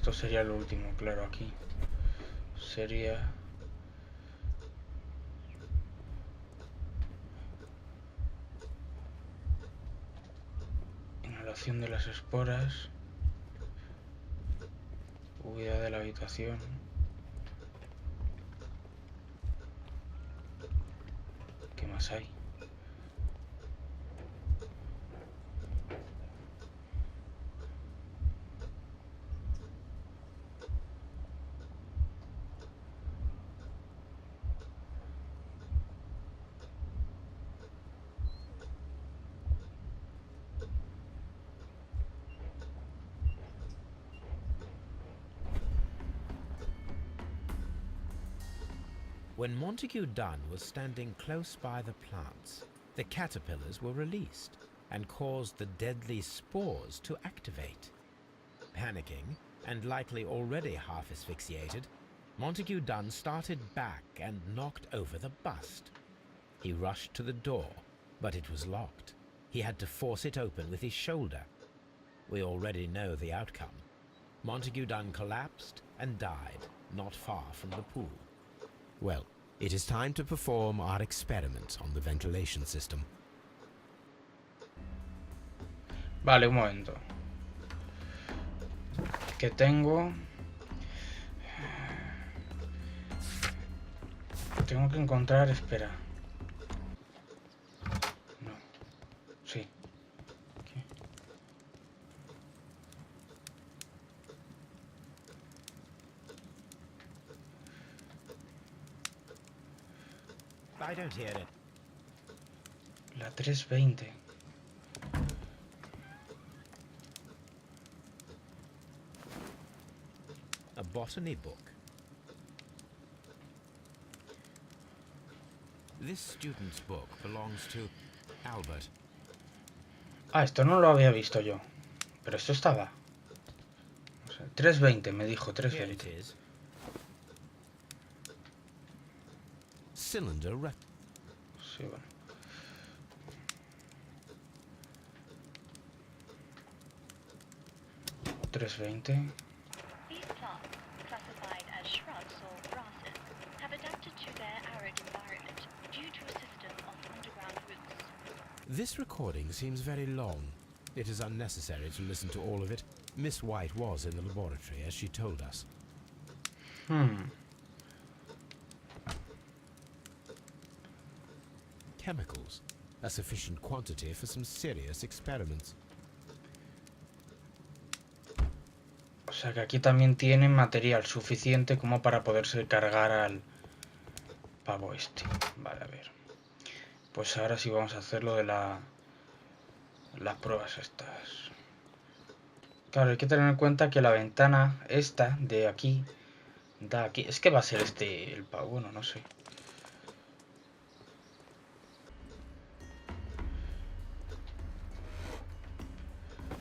Esto sería el último, claro, aquí. Sería... inhalación de las esporas. Huida de la habitación. ¿Qué más hay? When Montague Dunn was standing close by the plants, the caterpillars were released and caused the deadly spores to activate. Panicking, and likely already half asphyxiated, Montague Dunn started back and knocked over the bust. He rushed to the door, but it was locked. He had to force it open with his shoulder. We already know the outcome. Montague Dunn collapsed and died not far from the pool. Well, it is time to perform our experiment on the ventilation system. Vale, un momento. Que tengo... Tengo que encontrar... Espera. No. Sí. Aquí. I don't hear it. La 320. A botany book. This student's book belongs to Albert. Ah, esto no lo había visto yo. Pero esto estaba. O sea, 320 me dijo, Here it 320. is. Cylinder rec. Sí, bueno. $3.20. These plants, classified as shrubs or grasses, have adapted to their arid environment due to a system of underground roots. This recording seems very long. It is unnecessary to listen to all of it. Miss White was in the laboratory, as she told us. Chemicals, a sufficient quantity for some serious experiments. O sea que aquí también tienen material suficiente como para poderse cargar al pavo este. Vale, a ver. Pues ahora sí vamos a hacer lo de las pruebas estas. Claro, hay que tener en cuenta que la ventana esta de aquí da aquí. Es que va a ser este el pavo, bueno, no sé.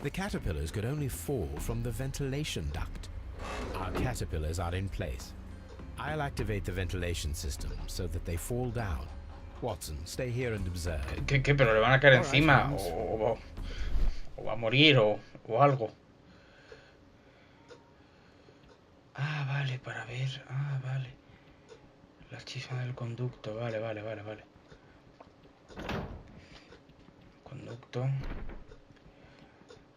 The caterpillars could only fall from the ventilation duct. Our caterpillars are in place. I'll activate the ventilation system so that they fall down. Watson, stay here and observe. ¿Qué? ¿Pero le van a caer All right, encima? Holmes. O va a morir o algo. Ah, vale, para ver. Ah, vale. La chisma del conducto. Vale. Conducto.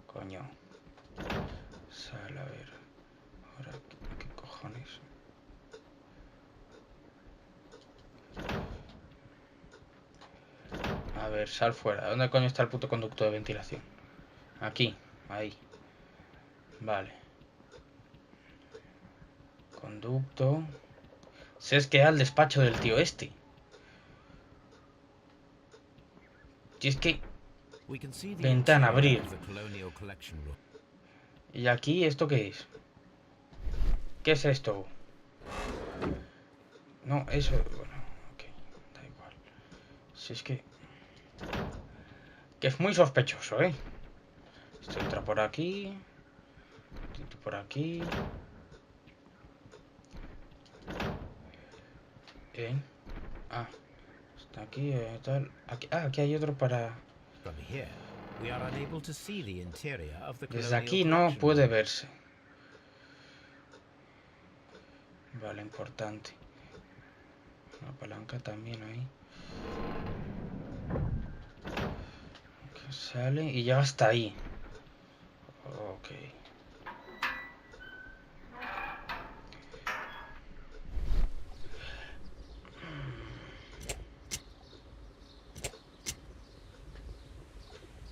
Coño. Sal, a ver. Ahora, ¿qué cojones? A ver, sal fuera. ¿Dónde coño está el puto conducto de ventilación? Aquí, ahí. Vale. Conducto. Si es que al despacho del tío este. Si es que... Ventana, abrir. ¿Y aquí esto qué es? ¿Qué es esto? No, eso... Bueno, ok. Da igual. Si es que... Que es muy sospechoso, ¿eh? Esto entra por aquí. Esto por aquí. Ah, está aquí, tal. Aquí, aquí hay otro para... Desde aquí no puede verse. Vale, importante. Una palanca también ahí. Que sale y llega hasta ahí. Ok.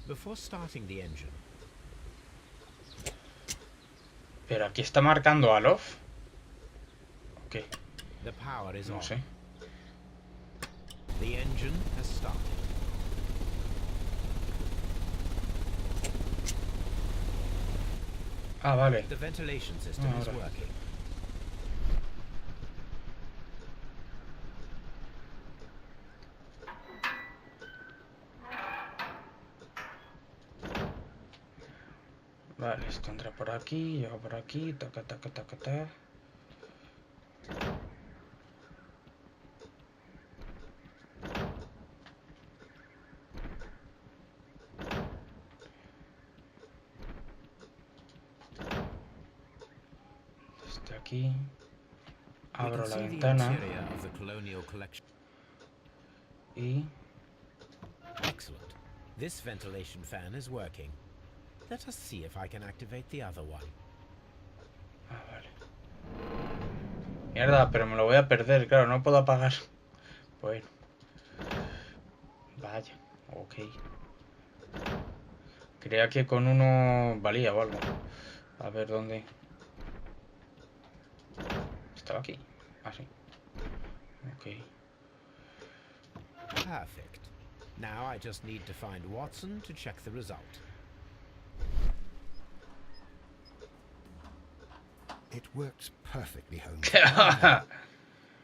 Before starting the engine, Pero aquí está marcando al off. Ok, the power is no on. sé. The engine has started. Ah, vale. The ventilation system is Ahora. working. Vale, esto entra por aquí, llega por aquí, taca, taca, taca, taca. Está aquí. We Abro can la see the ventana interior of the colonial collection. y... Excellent. This ventilation fan is working. Let us see if I can activate the other one. Ah, vale. Mierda, pero me lo voy a perder, claro, no puedo apagar. Bueno. Vaya, ok. Creía que con uno valía o algo. A ver, ¿dónde? Estaba aquí. Ah, sí. Ok. Perfect. Now I just need to find Watson to check the result. It works perfectly, Holmes.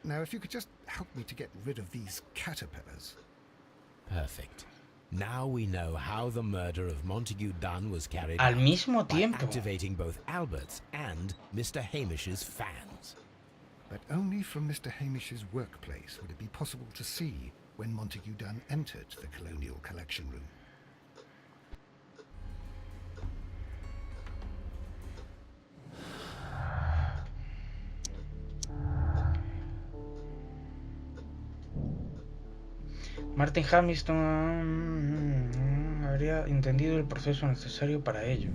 Now, if you could just help me to get rid of these caterpillars. Perfect. Now we know how the murder of Montague Dunn was carried Al out mismo by tiempo. activating both Albert's and Mr. Hamish's fans. But only from Mr. Hamish's workplace would it be possible to see when Montague Dunn entered the Colonial Collection Room. Martin Hamilton habría entendido el proceso necesario para ello.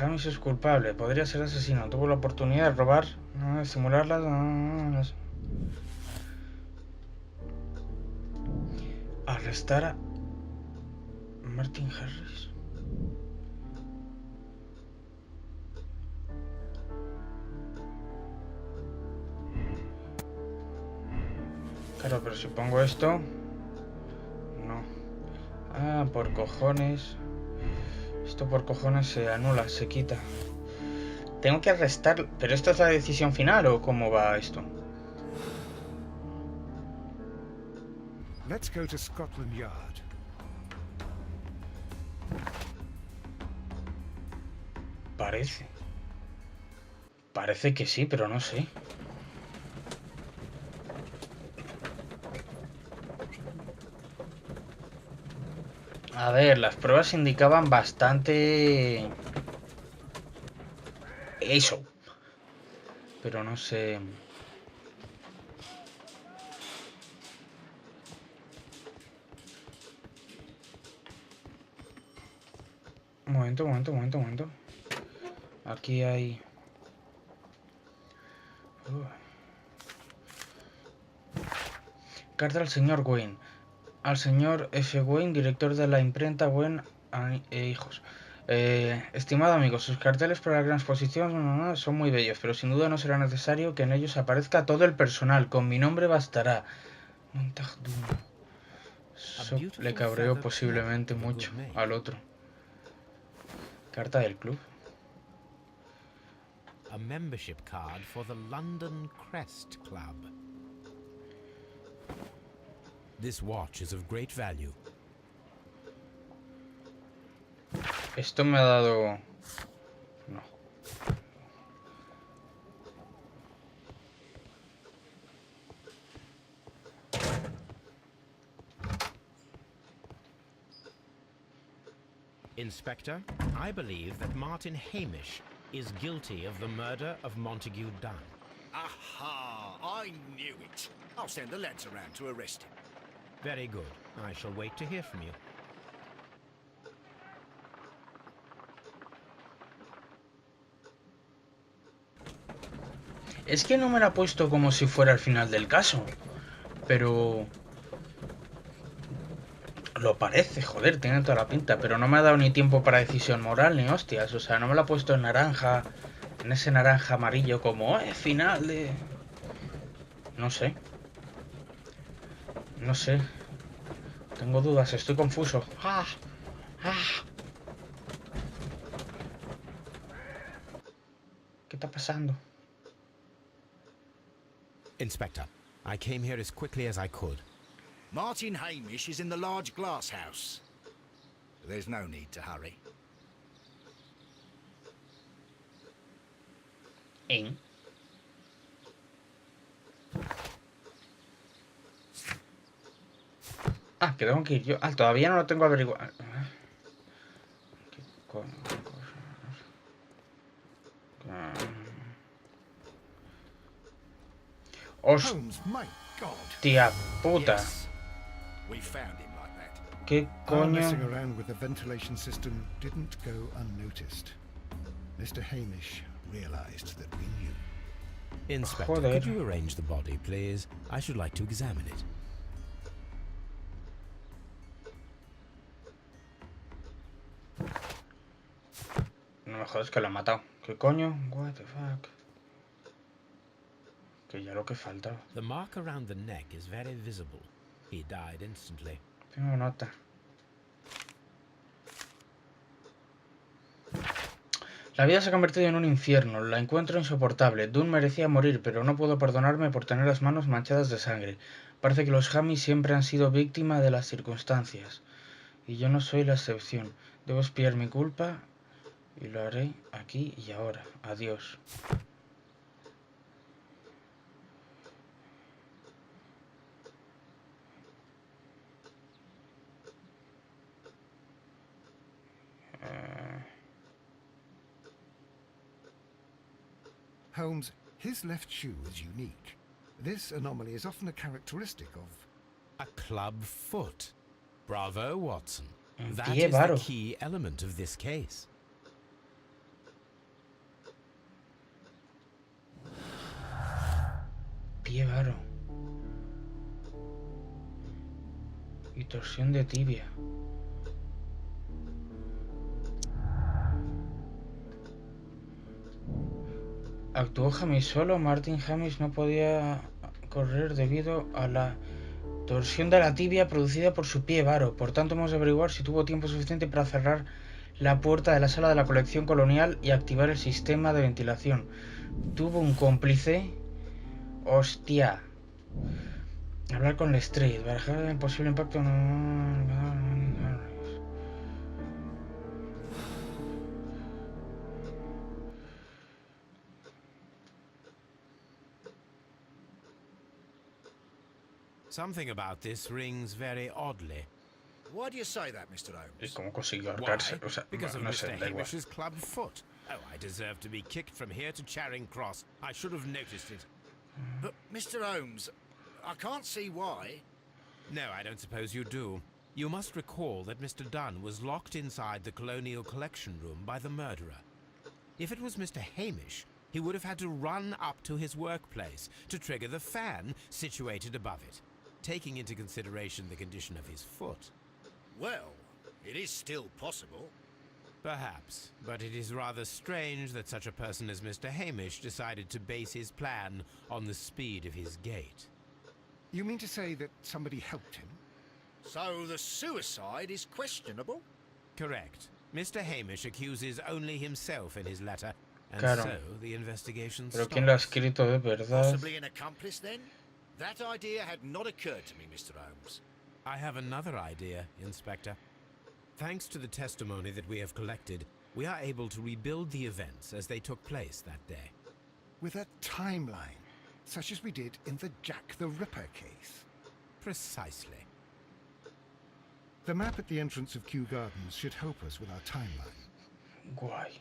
Hamish es culpable, podría ser asesino. Tuvo la oportunidad de robar, de simularla. No sé. Arrestar a Martin Harris. Claro, pero si pongo esto... No. Ah, por cojones. Esto por cojones se anula, se quita. Tengo que arrestar... ¿Pero esta es la decisión final o cómo va esto? Let's go to Scotland Yard. Parece. Parece que sí, pero no sé. A ver, las pruebas indicaban bastante... Eso. Pero no sé... Un momento, un momento, un momento, un momento. Aquí hay... Carta al señor Wayne. Al señor F. Wayne, director de la imprenta Wayne e Hijos. Estimado amigo, sus carteles para la gran exposición son muy bellos, pero sin duda no será necesario que en ellos aparezca todo el personal. Con mi nombre bastará. Montague Dunn. Eso le cabreó posiblemente mucho al otro. Carta del club. A membership card for the London Crest Club. This watch is of great value. Esto me ha dado... No. In Inspector, I believe that Martin Hamish is guilty of the murder of Montague Dunn. Aha! I knew it. I'll send the lads around to arrest him. Very good. I shall wait to hear from you. Es que no me la ha puesto como si fuera el final del caso. Pero... lo parece, joder, tiene toda la pinta. Pero no me ha dado ni tiempo para decisión moral ni hostias. O sea, no me la ha puesto en naranja. En ese naranja amarillo como... final de... No sé. No sé. Tengo dudas, estoy confuso. ¿Qué está pasando? Inspector, I came here as quickly as I could. Martin Hamish is in the large glass house. There's no need to hurry. ¿En? Ah, que tengo que ir yo. Ah, todavía no lo tengo averiguado. ¿Qué coño? Holmes, my God. Hostia puta. Yes. We found him like that. ¿Qué Our messing coño? around with the ventilation system didn't go unnoticed. Mr. Hamish realized that we knew. Inspector, Joder. could you arrange the body, please? I should like to examine it. No me jodas que lo ha matado. ¿Qué coño? What the fuck? Que ya lo que faltaba. The mark around the neck is very visible. He died instantly. Tengo nota. La vida se ha convertido en un infierno. La encuentro insoportable. Dunn merecía morir, pero no puedo perdonarme por tener las manos manchadas de sangre. Parece que los Hamis siempre han sido víctima de las circunstancias. Y yo no soy la excepción. Debo expiar mi culpa y lo haré aquí y ahora. Adiós. Holmes, his left shoe is unique. This anomaly is often a characteristic of... A club foot. Bravo, Watson. Un That pie is the varo. key element of this case. Pie varo. Y torsión de tibia. Actuó Hamish solo. Martin Hamish no podía correr debido a la torsión de la tibia producida por su pie varo. Por tanto, hemos de averiguar si tuvo tiempo suficiente para cerrar la puerta de la sala de la colección colonial y activar el sistema de ventilación. ¿Tuvo un cómplice? Hostia. Hablar con Lestrade. Barajar el posible impacto. Something about this rings very oddly. Why do you say that, Mr. ¿Y Holmes? cómo consiguió Why? ahorcarse? O sea, Because of no Mr. sé, da igual. Hamish's club foot. Oh, I deserve to be kicked from here to Charing Cross. I should have noticed it. But, Mr. Holmes, I can't see why. No, I don't suppose you do. You must recall that Mr. Dunn was locked inside the Colonial Collection Room by the murderer. If it was Mr. Hamish, he would have had to run up to his workplace to trigger the fan situated above it, taking into consideration the condition of his foot. Well, it is still possible. Perhaps, but it is rather strange that such a person as Mr. Hamish decided to base his plan on the speed of his gait. You mean to say that somebody helped him? So the suicide is questionable? Correct. Mr. Hamish accuses only himself in his letter, and Claro. so the investigation ¿Pero stops. quién lo ha escrito de verdad? Possibly an accomplice, then? That idea had not occurred to me, Mr. Holmes. I have another idea, Inspector. Thanks to the testimony that we have collected, we are able to rebuild the events as they took place that day. With a timeline, such as we did in the Jack the Ripper case. Precisely. The map at the entrance of Kew Gardens should help us with our timeline. Guay.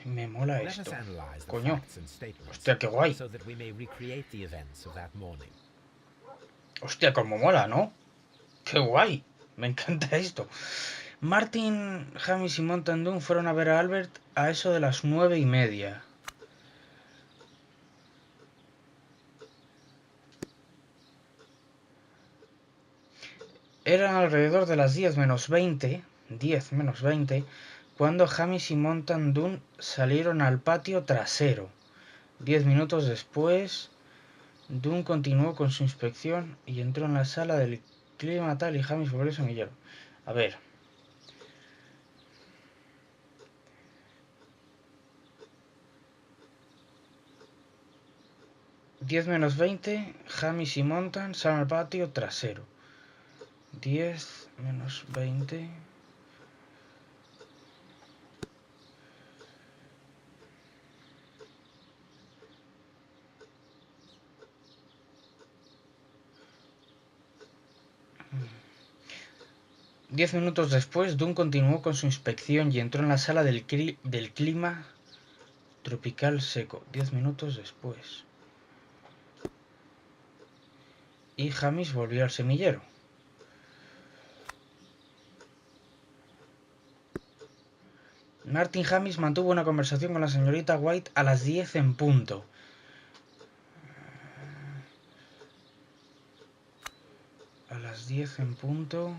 Me mola Let us esto. analyze the Coño. facts and statements Hostia, qué guay. so that we may recreate the events of that morning. Hostia, como mola, ¿no? Qué guay. Me encanta esto. Martin, Hamish y Montandun fueron a ver a Albert a eso de las 9:30. Eran alrededor de las 10 menos 20, cuando Hamish y Montandun salieron al patio trasero. 10 minutos después, Dunn continuó con su inspección y entró en la sala del clima tal y Hamish volvió al semillero. A ver. Diez menos 20, Hamish y Montan salen al patio trasero. 10 menos 20. Diez minutos después, Dunn continuó con su inspección y entró en la sala del clima tropical seco. 10 minutos después. Y Hamish volvió al semillero. Martin Hamish mantuvo una conversación con la señorita White a las 10 en punto. A las 10 en punto.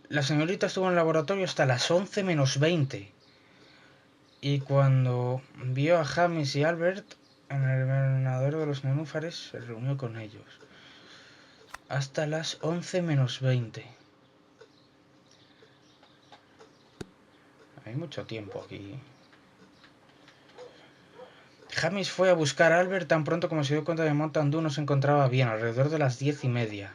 La señorita estuvo en el laboratorio hasta las 11 menos 20. Y cuando vio a Hamish y Albert en el invernadero de los nenúfares, se reunió con ellos. Hasta las 11 menos 20. Hay mucho tiempo aquí. Hamish fue a buscar a Albert tan pronto como se dio cuenta de que Montandun no se encontraba bien, alrededor de las 10:30.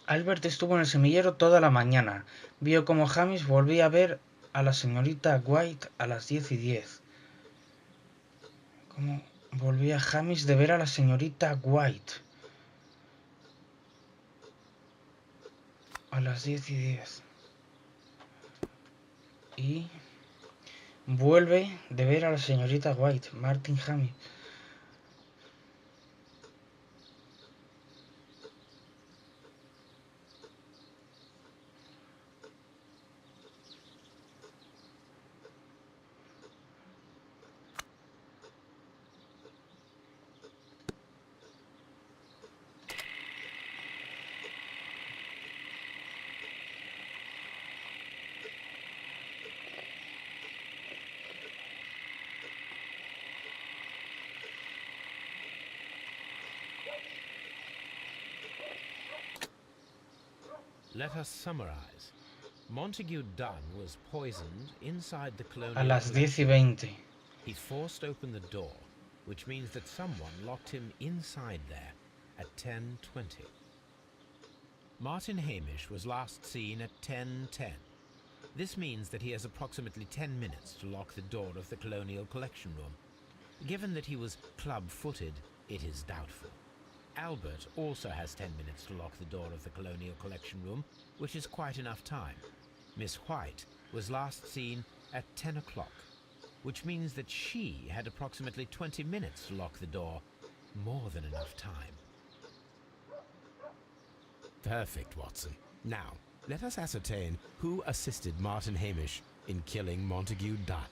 Albert estuvo en el semillero toda la mañana. Vio como Hamish volvía a ver a la señorita White a las 10:10. ¿Cómo volvía Hamish de ver a la señorita White? A las 10:10. Y vuelve de ver a la señorita White, Martin Hamish. Let us summarize. Montague Dunn was poisoned inside the A colonial las collection. 10:20. He forced open the door, which means that someone locked him inside there at 10:20. Martin Hamish was last seen at 10:10. This means that he has approximately 10 minutes to lock the door of the colonial collection room. Given that he was club-footed, it is doubtful. Albert also has 10 minutes to lock the door of the colonial collection room, which is quite enough time. Miss White was last seen at 10 o'clock, which means that she had approximately 20 minutes to lock the door. More than enough time. Perfect, Watson. Now, let us ascertain who assisted Martin Hamish in killing Montague Dunn.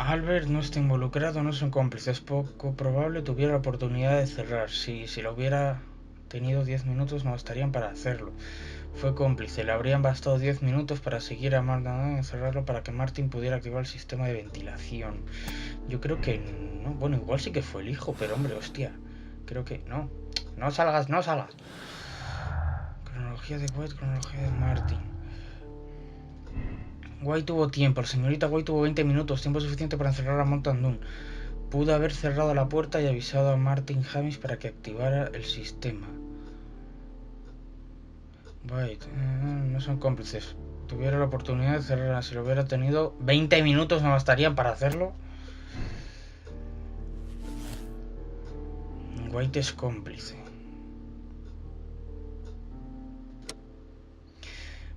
Albert no está involucrado, no es un cómplice. Es poco probable tuviera la oportunidad de cerrar. Si lo hubiera tenido 10 minutos, no bastarían para hacerlo. Fue cómplice. Le habrían bastado 10 minutos para seguir a Martin y encerrarlo para que Martin pudiera activar el sistema de ventilación. Yo creo que no. Bueno, igual sí que fue el hijo, pero hombre, hostia. Creo que no. No salgas, no salgas. Cronología de White, cronología de Martin. White tuvo tiempo. La señorita White tuvo 20 minutos. Tiempo suficiente para encerrar a Montandun. Pudo haber cerrado la puerta y avisado a Martin Hamish para que activara el sistema. White, no son cómplices. Tuviera la oportunidad de cerrarla. Si lo hubiera tenido, 20 minutos no bastarían para hacerlo. White es cómplice.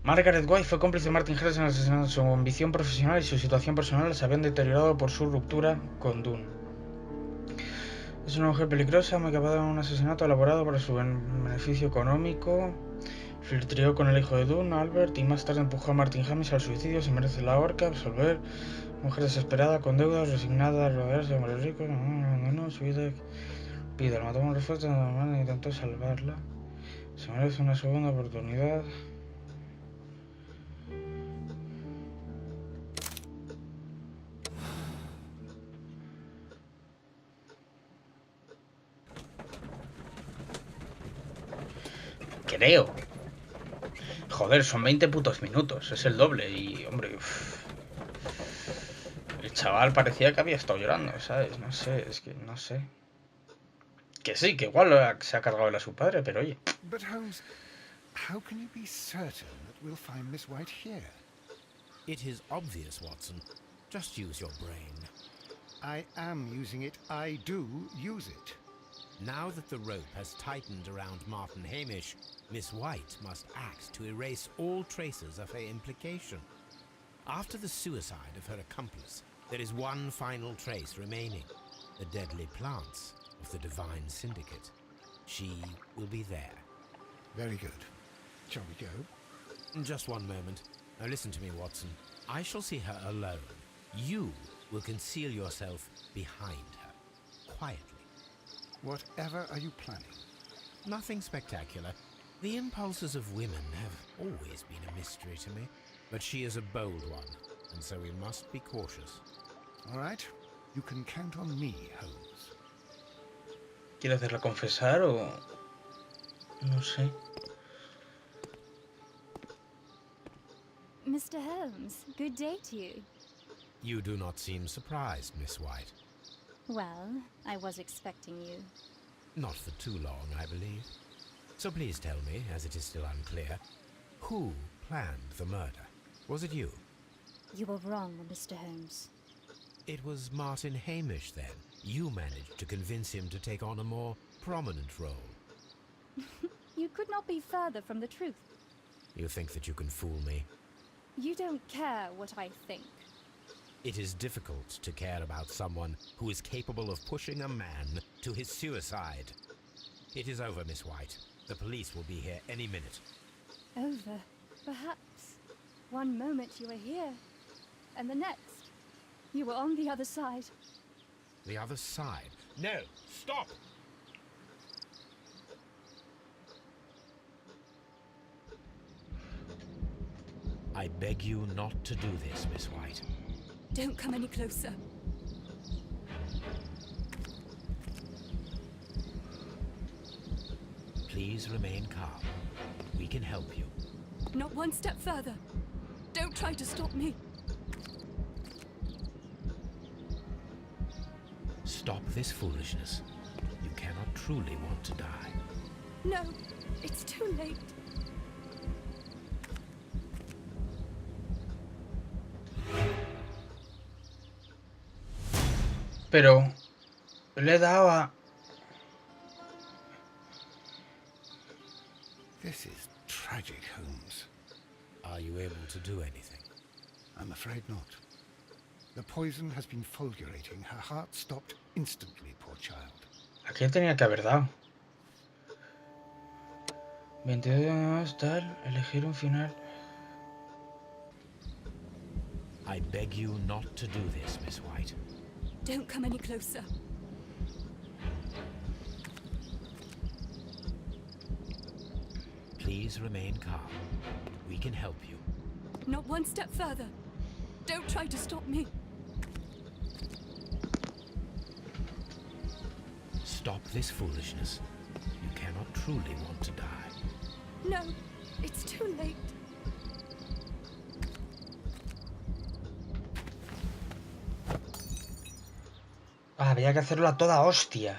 Margaret White fue cómplice de Martin Harris en el asesinato. Su ambición profesional y su situación personal se habían deteriorado por su ruptura con Dunn. Es una mujer peligrosa, muy capaz de un asesinato elaborado para su beneficio económico. Flirteó con el hijo de Dunn, Albert, y más tarde empujó a Martin Hamish al suicidio. Se merece la horca, absolver. Mujer desesperada, con deudas, resignada a rodearse de hombres ricos. Abandonó su vida. Pide, mató con refuerzo normal e intentó salvarla. Se merece una segunda oportunidad. Creo. Joder, son 20 putos minutos. Es el doble y, hombre... El chaval parecía que había estado llorando, ¿sabes? No sé, es que no sé. Que sí, que igual se ha cargado él a su padre, pero oye... But Holmes, how can you be certain that we'll find Miss White here? It is obvious, Watson. Just use your brain. I am using it. I do use it. Now that the rope has tightened around Martin Hamish, Miss White must act to erase all traces of her implication. After the suicide of her accomplice, there is one final trace remaining: the deadly plants of the Divine Syndicate. She will be there. Very good. Shall we go? Just one moment. Now listen to me, Watson. I shall see her alone. You will conceal yourself behind her, quietly. Whatever are you planning? Nothing spectacular. The impulses of women have always been a mystery to me. But she is a bold one, and so we must be cautious. All right. You can count on me, Holmes. ¿Quiere hacerla confesar o...? No sé. Mr. Holmes, good day to you. You do not seem surprised, Miss White. Well, I was expecting you. Not for too long, I believe. So please tell me, as it is still unclear, who planned the murder? Was it you? You were wrong, Mr. Holmes. It was Martin Hamish, then. You managed to convince him to take on a more prominent role. You could not be further from the truth. You think that you can fool me? You don't care what I think. It is difficult to care about someone who is capable of pushing a man to his suicide. It is over, Miss White. The police will be here any minute. Over, perhaps. One moment you were here, and the next, you were on the other side. The other side? No! Stop! I beg you not to do this, Miss White. Don't come any closer. Please remain calm. We can help you. Not one step further. Don't try to stop me. Stop this foolishness. You cannot truly want to die. No, it's too late. Pero... le daba... This is tragic, Holmes. Are you able to do anything? I'm afraid not. The poison has been fulgurating. Her heart stopped instantly, poor child. ¿A qué tenía que haber dado? 22 más, tal, elegir un final. I beg you not to do this, Miss White. Don't come any closer. Please remain calm. We can help you. Not one step further. Don't try to stop me. Stop this foolishness. You cannot truly want to die. No, it's too late. Ah, había que hacerlo a toda hostia.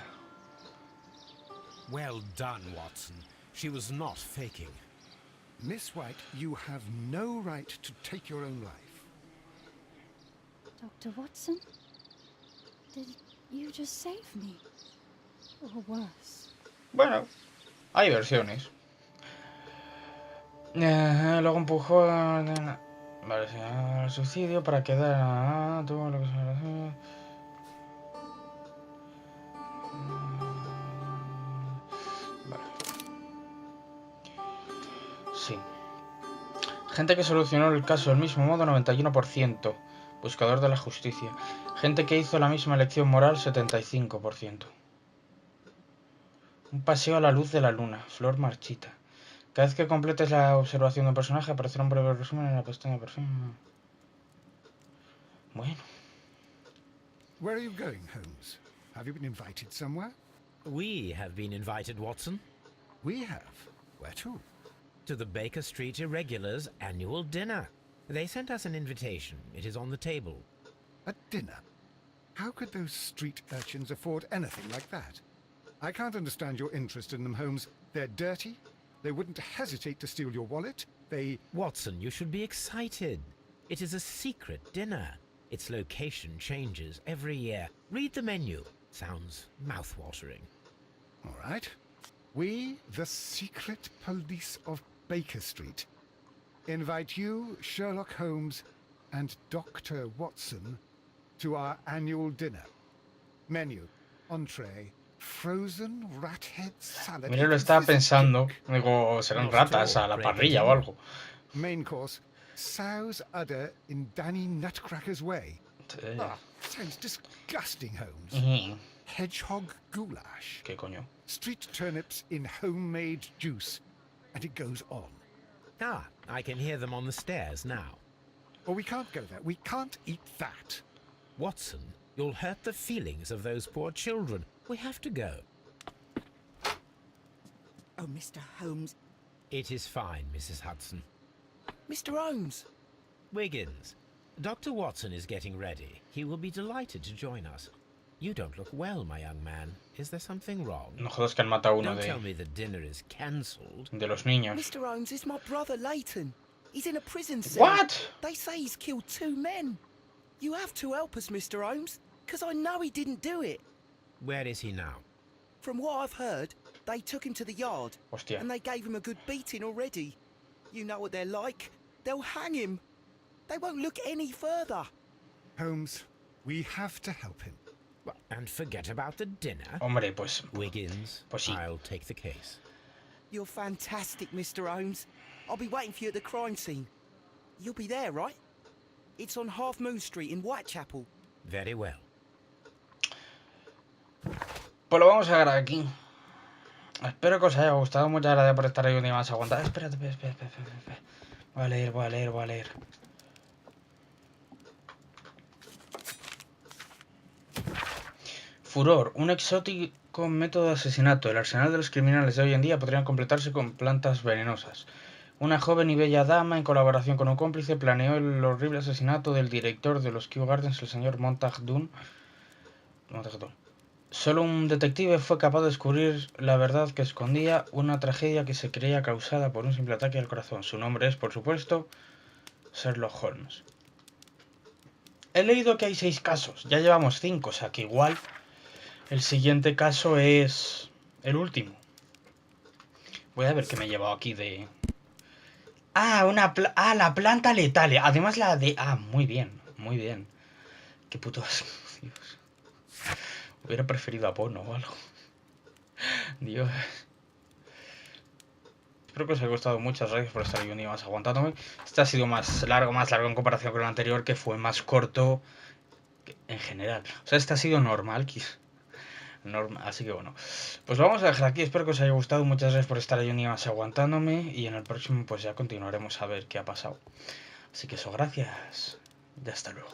Well done, Watson. She was not faking. Miss White, you have no right to take your own life. Dr. Watson? Did you just save me? Or worse? Bueno, hay versiones. Luego empujó vale, al suicidio para quedar... tuvo lo que se... Vale. Sí. Gente que solucionó el caso del mismo modo, 91%. Buscador de la justicia. Gente que hizo la misma elección moral, 75%. Un paseo a la luz de la luna. Flor marchita. Cada vez que completes la observación de un personaje, aparecerá un breve resumen en la pestaña de perfil. Bueno. Where are you going, Holmes? Have you been invited somewhere? We have been invited, Watson, We have. Where to? to the Baker Street Irregulars' annual dinner. They sent us an invitation. It is on the table. A dinner? How could those street urchins afford anything like that? I can't understand your interest in them, Holmes. They're dirty. They wouldn't hesitate to steal your wallet. They... Watson, you should be excited. It is a secret dinner. Its location changes every year. Read the menu. Sounds mouth-watering. All right. We, the secret police of Baker Street, invite you, Sherlock Holmes, and Dr. Watson to our annual dinner. Menu, entree, frozen rat head salad. Mira, lo with estaba fizzed pensando. cake. Digo, serán Not at ratas all. a la Break parrilla it o in. algo. Main course, sow's udder in Danny Nutcracker's way. Ah, sounds disgusting, Holmes. Ujú. Hedgehog goulash. ¿Qué coño? Street turnips in homemade juice. And it goes on. Ah, I can hear them on the stairs now. Well, we can't go there. We can't eat that. Watson, you'll hurt the feelings of those poor children. We have to go. Oh, Mr. Holmes. It is fine, Mrs. Hudson. Mr. Holmes! Wiggins, Dr. Watson is getting ready. He will be delighted to join us. You don't look well, my young man. Is there something wrong? No jodas que han matado a uno Don't tell de me the dinner is cancelled. los niños. Mr. Holmes is my brother, Leighton. He's in a prison cell. What? They say he's killed 2 men. You have to help us, Mr. Holmes, because I know he didn't do it. Where is he now? From what I've heard, they took him to the yard, Hostia. and they gave him a good beating already. You know what they're like. They'll hang him. They won't look any further. Holmes, we have to help him. And forget about the dinner? Hombre, pues... Wiggins, Pues sí. I'll take the case. You're fantastic, Mr. Holmes. I'll be waiting for you at the crime scene. You'll be there, right? It's on Half Moon Street in Whitechapel. Very well. Pues lo vamos a dejar aquí. Espero que os haya gustado. Muchas gracias por estar ahí un día más aguantado. Espérate. Voy a leer. Furor. Un exótico método de asesinato. El arsenal de los criminales de hoy en día podrían completarse con plantas venenosas. Una joven y bella dama, en colaboración con un cómplice, planeó el horrible asesinato del director de los Kew Gardens, el señor Montague. Solo un detective fue capaz de descubrir la verdad que escondía una tragedia que se creía causada por un simple ataque al corazón. Su nombre es, por supuesto, Sherlock Holmes. He leído que hay 6 casos, ya llevamos 5, o sea que igual el siguiente caso es el último. Voy a ver qué me he llevado aquí de... la planta letal. Además la de... muy bien. Qué puto asco, Dios. Hubiera preferido a Bono o algo. Dios. Espero que os haya gustado. Muchas gracias por estar ahí un día más aguantándome. Este ha sido más largo en comparación con el anterior, que fue más corto en general. O sea, este ha sido normal, así que bueno. Pues lo vamos a dejar aquí. Espero que os haya gustado. Muchas gracias por estar ahí un día más aguantándome. Y en el próximo pues ya continuaremos a ver qué ha pasado. Así que eso, gracias. Y hasta luego.